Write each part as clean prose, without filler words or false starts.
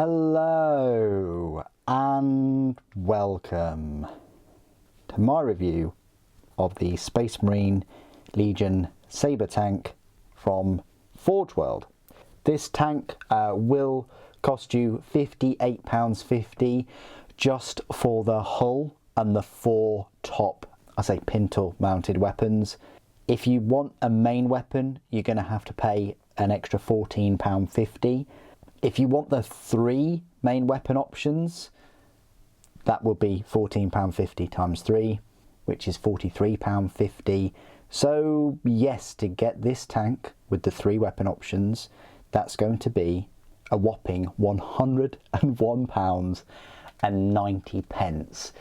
Hello and welcome to my review of the Space Marine Legion Sabre tank from Forge World. This tank will cost you £58.50 just for the hull and the four top, I say pintle mounted weapons. If you want a main weapon, you're going to have to pay an extra £14.50. If you want the three main weapon options, that will be £14.50 times 3, which is £43.50. So yes, to get this tank with the three weapon options, that's going to be a whopping £101.90.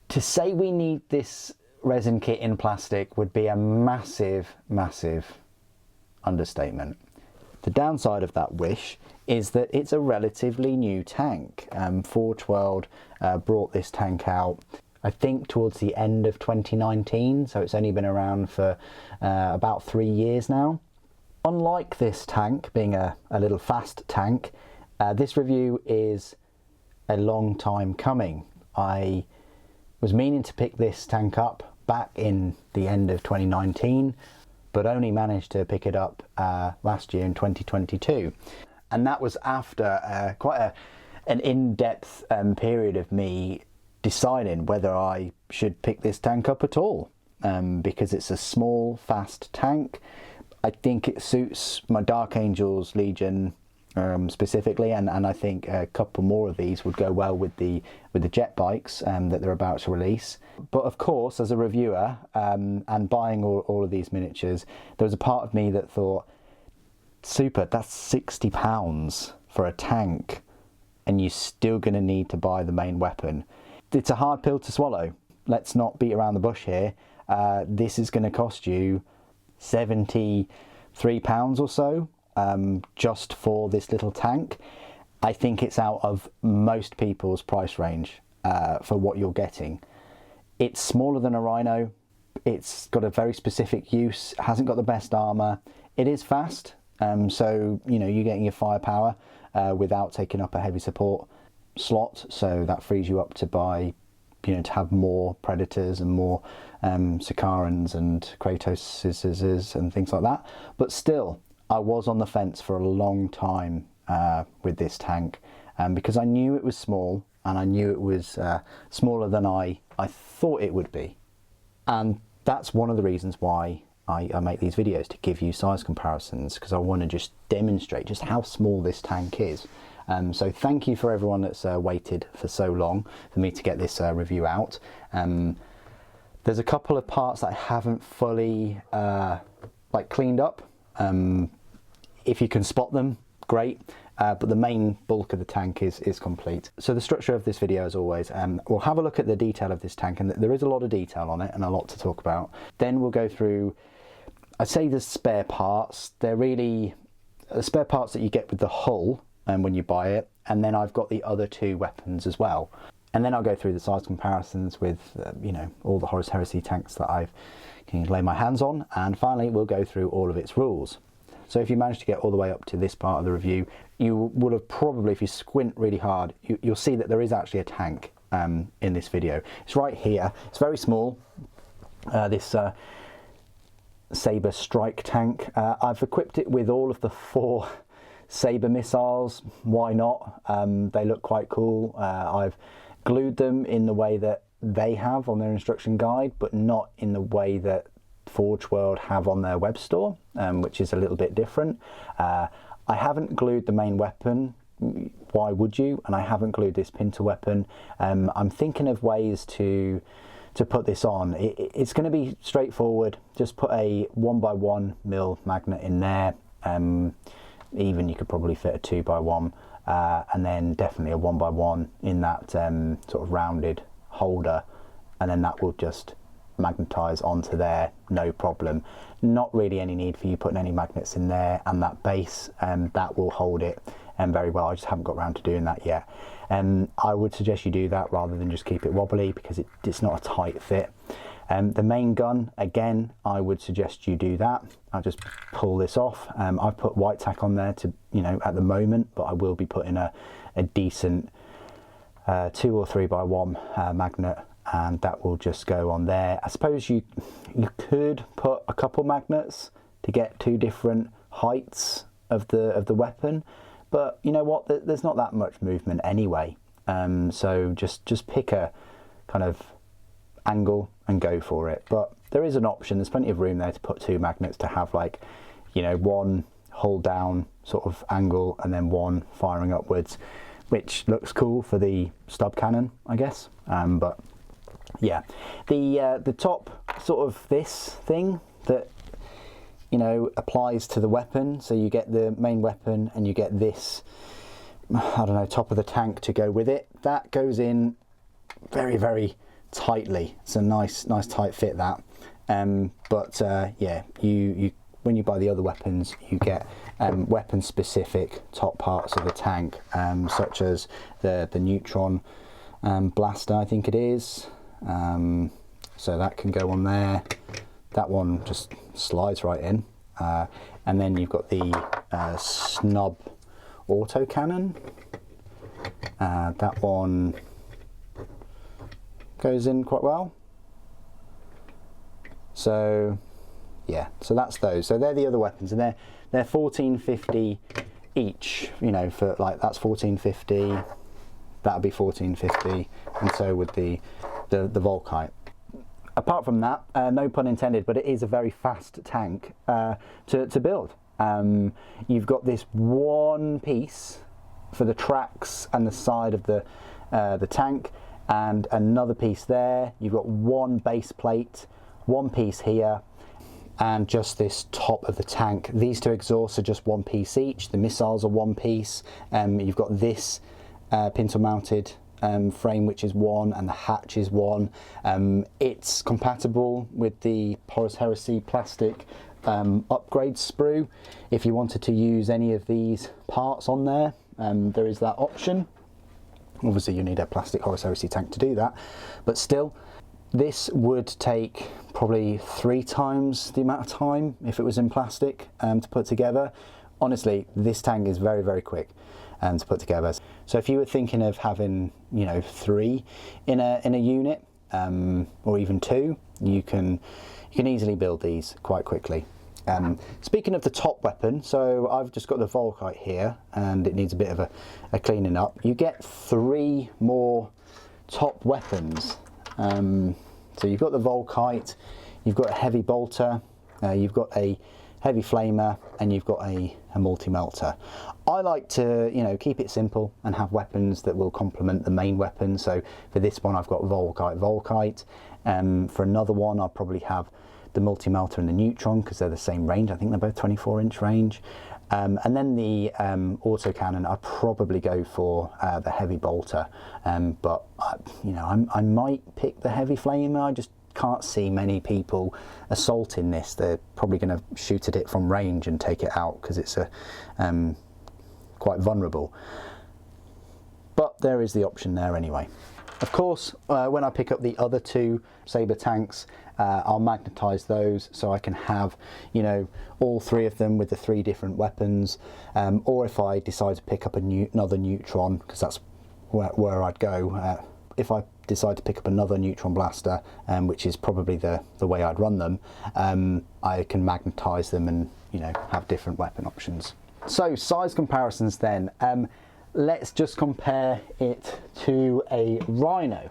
To say we need this resin kit in plastic would be a massive understatement. The downside of that wish is that it's a relatively new tank. Forge World brought this tank out, I think, towards the end of 2019, so it's only been around for about 3 years now. Unlike this tank being a little fast tank, this review is a long time coming. I was meaning to pick this tank up back in the end of 2019, but only managed to pick it up last year in 2022. And that was after quite an in-depth period of me deciding whether I should pick this tank up at all, because it's a small, fast tank. I think it suits my Dark Angels Legion specifically, and I think a couple more of these would go well with the jet bikes that they're about to release. But of course, as a reviewer and buying all of these miniatures, there was a part of me that thought, super, that's £60 for a tank and you're still going to need to buy the main weapon. It's a hard pill to swallow. Let's not beat around the bush here. This is going to cost you £73 or so just for this little tank. I think it's out of most people's price range for what you're getting. It's smaller than a Rhino. It's got a very specific use, hasn't got the best armour. It is fast, so you know, you're getting your firepower without taking up a heavy support slot, so that frees you up to buy, you know, to have more Predators and more Sicarans and Kratoses and things like that. But still, I was on the fence for a long time with this tank because I knew it was small, and I knew it was smaller than I thought it would be. And that's one of the reasons why I make these videos, to give you size comparisons, because I want to just demonstrate just how small this tank is. So thank you for everyone that's waited for so long for me to get this review out. There's a couple of parts that I haven't fully cleaned up. If you can spot them, great. But the main bulk of the tank is complete. So the structure of this video, as always, we'll have a look at the detail of this tank, and there is a lot of detail on it and a lot to talk about. Then we'll go through, I'd say, the spare parts. They're really the spare parts that you get with the hull when you buy it, and then I've got the other two weapons as well. And then I'll go through the size comparisons with you know, all the Horus Heresy tanks that I've can lay my hands on, and finally we'll go through all of its rules. So if you manage to get all the way up to this part of the review, you would have probably, if you squint really hard, you'll see that there is actually a tank in this video. It's right here. It's very small, this Sabre strike tank. I've equipped it with all of the 4 Sabre missiles. Why not? They look quite cool. I've glued them in the way that they have on their instruction guide, but not in the way that Forge World have on their web store, which is a little bit different. I haven't glued the main weapon. Why would you? And I haven't glued this pintle weapon. I'm thinking of ways to put this on. It's going to be straightforward. Just put a 1x1mm magnet in there. Even you could probably fit a 2x1, and then definitely a 1x1 in that sort of rounded holder, and then that will just magnetize onto there, no problem. Not really any need for you putting any magnets in there, and that base that will hold it very well. I just haven't got around to doing that yet. I would suggest you do that rather than just keep it wobbly, because it's not a tight fit. The main gun, again, I would suggest you do that. I'll just pull this off. I've put white tack on there to, you know, at the moment, but I will be putting a decent 2 or 3x1 magnet, and that will just go on there. I suppose you could put a couple magnets to get 2 different heights of the weapon, but you know what, there's not that much movement anyway, so just pick a kind of angle and go for it. But there is an option, there's plenty of room there to put 2 magnets to have, like, you know, one hold down sort of angle and then one firing upwards, which looks cool for the stub cannon, I guess. But yeah, the top sort of this thing that, you know, applies to the weapon, so you get the main weapon and you get this, I don't know, top of the tank to go with it. That goes in very, very tightly. It's a nice tight fit, that. But yeah, you when you buy the other weapons, you get weapon specific top parts of the tank, such as the neutron blaster, I think it is. So that can go on there. That one just slides right in. And then you've got the snub auto cannon. That one goes in quite well. So yeah, so that's those. So they're the other weapons, and they're $14.50 each. You know, for like, that's $14.50. That'll be $14.50, and so would the Volkite. Apart from that, no pun intended, but it is a very fast tank to build. You've got this one piece for the tracks and the side of the tank, and another piece there. You've got one base plate, one piece here, and just this top of the tank. These 2 exhausts are just one piece each. The missiles are one piece. You've got this pintle mounted frame, which is one, and the hatch is one. It's compatible with the Horus Heresy plastic upgrade sprue. If you wanted to use any of these parts on there, there is that option. Obviously you need a plastic Horus Heresy tank to do that, but still, this would take probably 3 times the amount of time if it was in plastic to put together. Honestly, this tank is very, very quick to put together. So if you were thinking of having, you know, 3 in a unit, or even 2, you can easily build these quite quickly. Speaking of the top weapon, so I've just got the Volkite here, and it needs a bit of a cleaning up. You get 3 more top weapons. So you've got the Volkite, you've got a heavy bolter, you've got a heavy flamer, and you've got a multi-melter. I like to, you know, keep it simple and have weapons that will complement the main weapon. So for this one, I've got Volkite. For another one, I'll probably have the multi-melter and the neutron, because they're the same range. I think they're both 24-inch range. And then the auto cannon, I'd probably go for the heavy bolter. But you know, I might pick the heavy flamer. I just can't see many people assaulting this. They're probably going to shoot at it from range and take it out, because it's quite vulnerable. But there is the option there anyway. Of course, when I pick up the other 2 Sabre tanks, I'll magnetize those so I can have, you know, all 3 of them with the 3 different weapons. Or if I decide to pick up another neutron, because that's where I'd go. If I decide to pick up another neutron blaster, which is probably the way I'd run them, I can magnetize them and, you know, have different weapon options. So size comparisons then. Let's just compare it to a Rhino.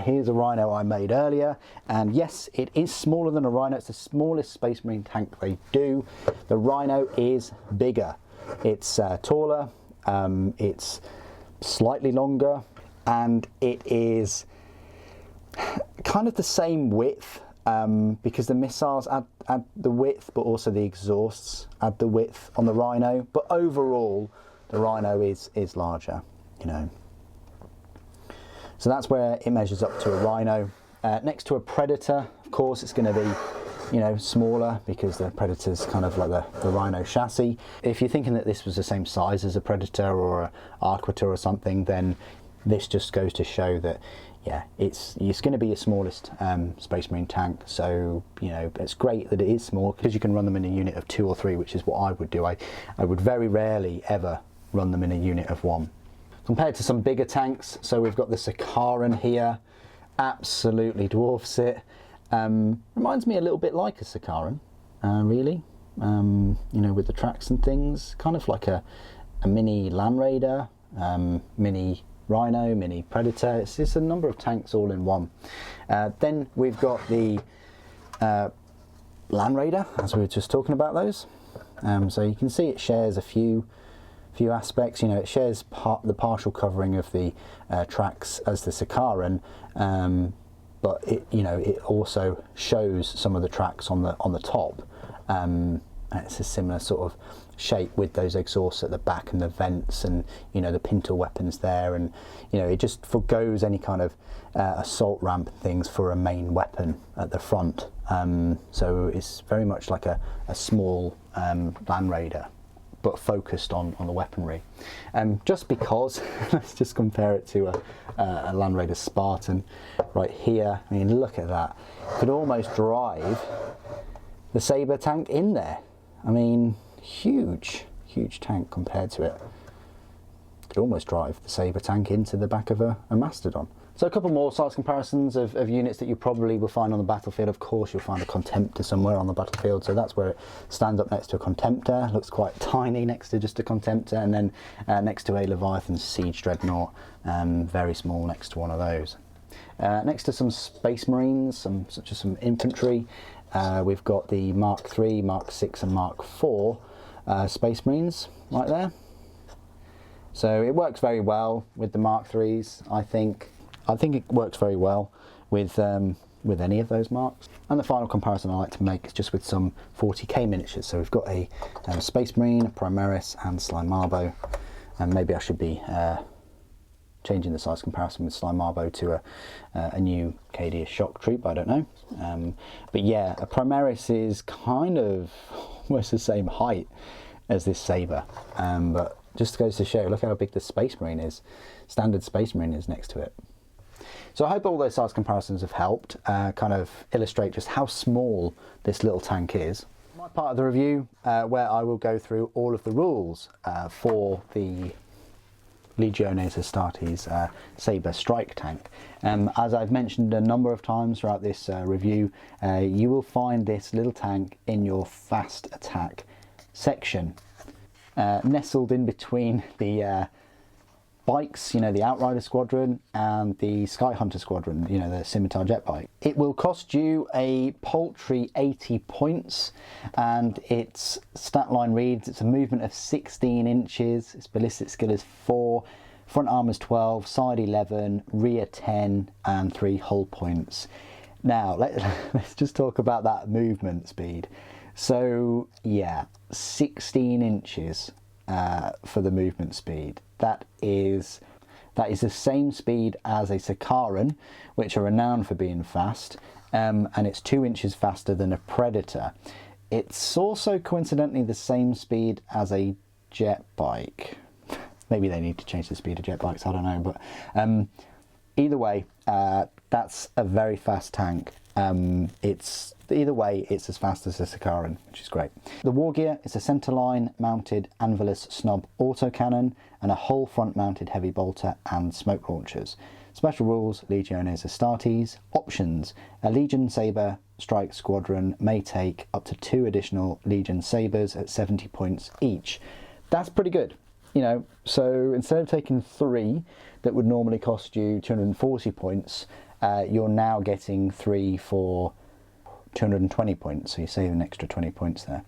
Here's a Rhino I made earlier, and yes, it is smaller than a Rhino. It's the smallest Space Marine tank they do. The Rhino is bigger. It's taller, it's slightly longer, and it is kind of the same width, because the missiles add the width, but also the exhausts add the width on the Rhino. But overall, the Rhino is larger, you know. So that's where it measures up to a Rhino. Next to a Predator, of course, it's going to be, you know, smaller, because the Predator's kind of like the Rhino chassis. If you're thinking that this was the same size as a Predator or an Arquita or something, then this just goes to show that, yeah, it's going to be your smallest Space Marine tank. So, you know, it's great that it is small because you can run them in a unit of 2 or 3, which is what I would do. I would very rarely ever run them in a unit of 1. Compared to some bigger tanks, so we've got the Sakaran here, absolutely dwarfs it. Reminds me a little bit like a Sakaran, really. You know, with the tracks and things, kind of like a mini Land Raider, mini Rhino, mini Predator. It's a number of tanks all in one. Then we've got the Land Raider, as we were just talking about those. So you can see it shares a few aspects. You know, it shares the partial covering of the tracks as the Sakaran, but it also shows some of the tracks on the top. It's a similar sort of shape with those exhausts at the back and the vents, and you know, the pintle weapons there, and you know, it just forgoes any kind of assault ramp and things for a main weapon at the front. So it's very much like a small Land Raider, but focused on the weaponry. Just because, let's just compare it to a Land Raider Spartan right here. I mean, look at that. Could almost drive the Sabre tank in there. I mean, huge tank compared to it. Could almost drive the Sabre tank into the back of a Mastodon. So a couple more size comparisons of units that you probably will find on the battlefield. Of course, you'll find a Contemptor somewhere on the battlefield, so that's where it stands up next to a Contemptor. Looks quite tiny next to just a Contemptor, and then next to a Leviathan Siege Dreadnought, very small next to one of those. Next to some Space Marines, such as some infantry, we've got the Mark III, Mark VI and Mark IV Space Marines right there. So it works very well with the Mark IIIs, I think. I think it works very well with any of those marks. And the final comparison I like to make is just with some 40k miniatures. So we've got a Space Marine, Primaris and Slimarbo, and maybe I should be changing the size comparison with Slimarbo to a new Cadia shock troop, I don't know. But yeah, a Primaris is kind of almost the same height as this Sabre, but just goes to show, look how big the Space Marine is. Standard Space Marine is next to it. So I hope all those size comparisons have helped kind of illustrate just how small this little tank is. My part of the review, where I will go through all of the rules for the Legiones Astartes Sabre strike tank. As I've mentioned a number of times throughout this review, you will find this little tank in your fast attack section, nestled in between the bikes, you know, the Outrider Squadron and the Skyhunter Squadron, you know, the Scimitar jet bike. It will cost you a paltry 80 points, and its stat line reads it's a movement of 16 inches, its ballistic skill is 4, front armor's 12, side 11, rear 10 and 3 hull points. Now let's just talk about that movement speed. So yeah, 16 inches for the movement speed. That is the same speed as a Sakaran, which are renowned for being fast, and it's 2 inches faster than a Predator. It's also coincidentally the same speed as a jet bike. Maybe they need to change the speed of jet bikes, I don't know, but either way, that's a very fast tank. Either way, it's as fast as a Sakaran, which is great. The war gear is a centerline mounted Anvilus Snob autocannon and a whole front mounted heavy bolter and smoke launchers. Special rules, Legiones Astartes. Options, a Legion Sabre strike squadron may take up to 2 additional Legion Sabres at 70 points each. That's pretty good, you know, so instead of taking 3 that would normally cost you 240 points, you're now getting 3 for 220 points, so you save an extra 20 points there.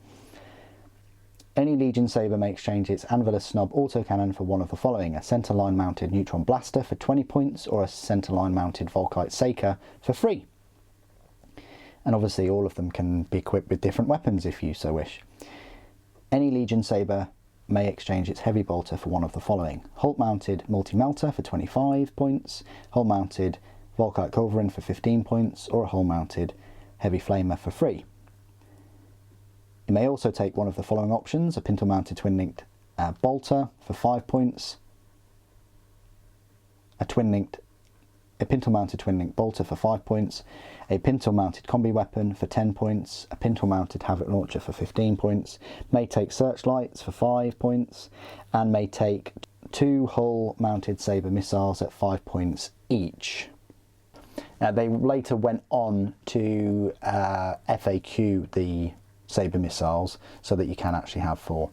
Any Legion Sabre may exchange its Anvilus Snob autocannon for one of the following: a centerline mounted neutron blaster for 20 points or a centerline mounted Volkite Saker for free. And obviously all of them can be equipped with different weapons if you so wish. Any Legion Sabre may exchange its heavy bolter for one of the following: Holt mounted multi-melter for 25 points, hull mounted Volkite Culverin for 15 points, or a hull mounted heavy flamer for free. It may also take one of the following options: a pintle mounted twin linked bolter for 5 points, a a pintle-mounted twin-linked bolter for 5 points, a pintle-mounted combi weapon for 10 points, a pintle-mounted havoc launcher for 15 points, may take searchlights for 5 points, and may take 2 hull-mounted Sabre missiles at 5 points each. They later went on to FAQ the Sabre missiles so that you can actually have 4.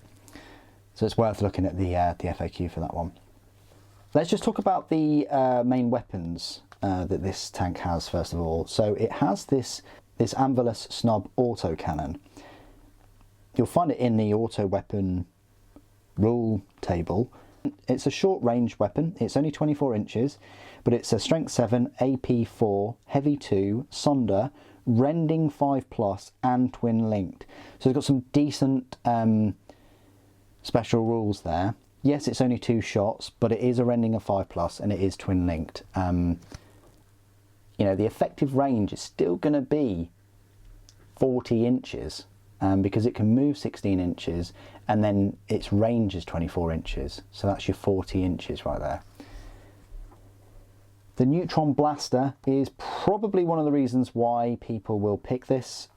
So it's worth looking at the FAQ for that one. Let's just talk about the main weapons that this tank has first of all. So it has this Anvilus Snob autocannon. You'll find it in the auto weapon rule table. It's a short range weapon. It's only 24 inches, but it's a strength 7, AP 4, heavy 2, sonder, rending 5+, and twin linked. So it's got some decent special rules there. Yes, it's only 2 shots, but it is a rending of 5+, and it is twin linked. You know, the effective range is still going to be 40 inches because it can move 16 inches, and then its range is 24 inches. So that's your 40 inches right there. The neutron blaster is probably one of the reasons why people will pick this,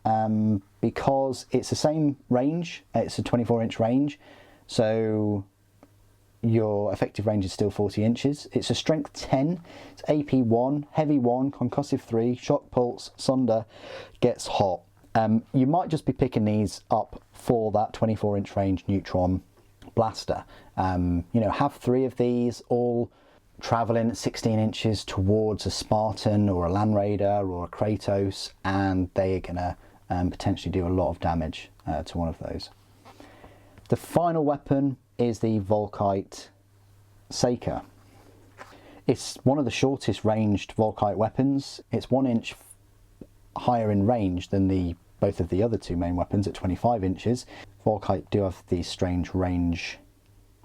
because it's the same range. It's a 24-inch range, so your effective range is still 40 inches. It's a strength 10, it's AP 1, heavy 1, concussive 3, shock pulse, sonder, gets hot. You might just be picking these up for that 24-inch range neutron blaster. You know, have 3 of these, all traveling at 16 inches towards a Spartan or a Land Raider or a Kratos, and they are going to potentially do a lot of damage to one of those. The final weapon is the Volkite Seeker. It's one of the shortest ranged Volkite weapons. It's 1 inch higher in range than both of the other 2 main weapons at 25 inches. Volkite do have these strange range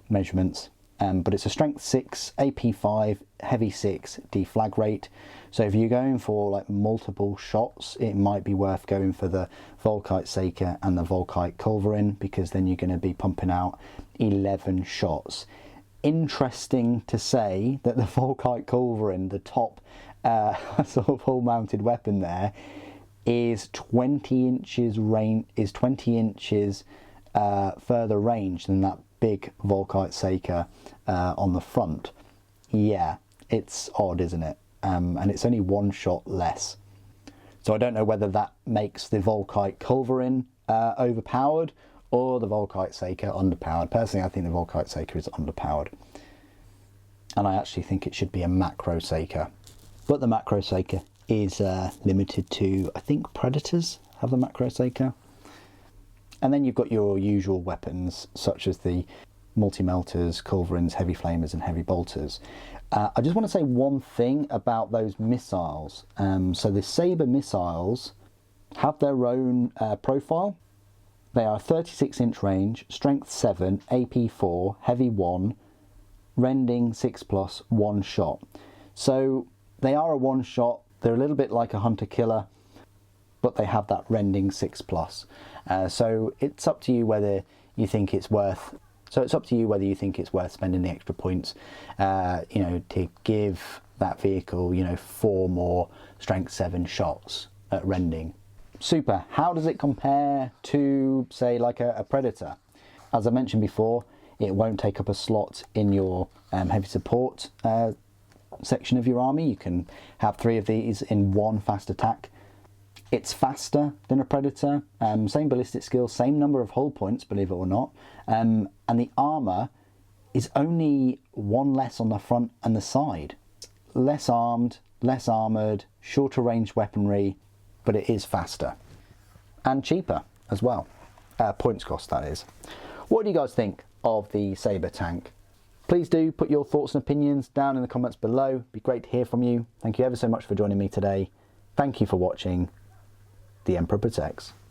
measurements, but it's a strength 6, AP 5, heavy 6, deflag rate. So if you're going for like multiple shots, it might be worth going for the Volkite Seeker and the Volkite Culverin, because then you're going to be pumping out 11 shots. Interesting to say that the Volkite Culverin, the top sort of hull-mounted weapon there, is 20 inches further range than that big Volkite Seeker on the front. Yeah, it's odd, isn't it? And it's only 1 shot less. So I don't know whether that makes the Volkite Culverin overpowered or the Volkite Seeker underpowered. Personally, I think the Volkite Seeker is underpowered. And I actually think it should be a macro Seeker. But the macro Seeker is limited to, I think, Predators have the macro Seeker. And then you've got your usual weapons, such as the multi-melters, culverins, heavy flamers, and heavy bolters. I just want to say one thing about those missiles. So the Sabre missiles have their own profile. They are 36-inch range, strength 7, AP 4, heavy 1, rending 6+, 1 shot. So they are a 1 shot. They're a little bit like a hunter-killer, but they have that rending 6+. So it's up to you whether you think it's worth. So it's up to you whether you think it's worth spending the extra points, you know, to give that vehicle, you know, 4 more strength 7 shots at rending. Super. How does it compare to, say, like a Predator? As I mentioned before, it won't take up a slot in your heavy support section of your army. You can have 3 of these in 1 fast attack. It's faster than a Predator, same ballistic skills, same number of hull points, believe it or not, and the armour is only 1 less on the front and the side. Less armed, less armoured, shorter range weaponry, but it is faster. And cheaper as well. Points cost, that is. What do you guys think of the Sabre tank? Please do put your thoughts and opinions down in the comments below. It'd be great to hear from you. Thank you ever so much for joining me today. Thank you for watching. The Emperor protects.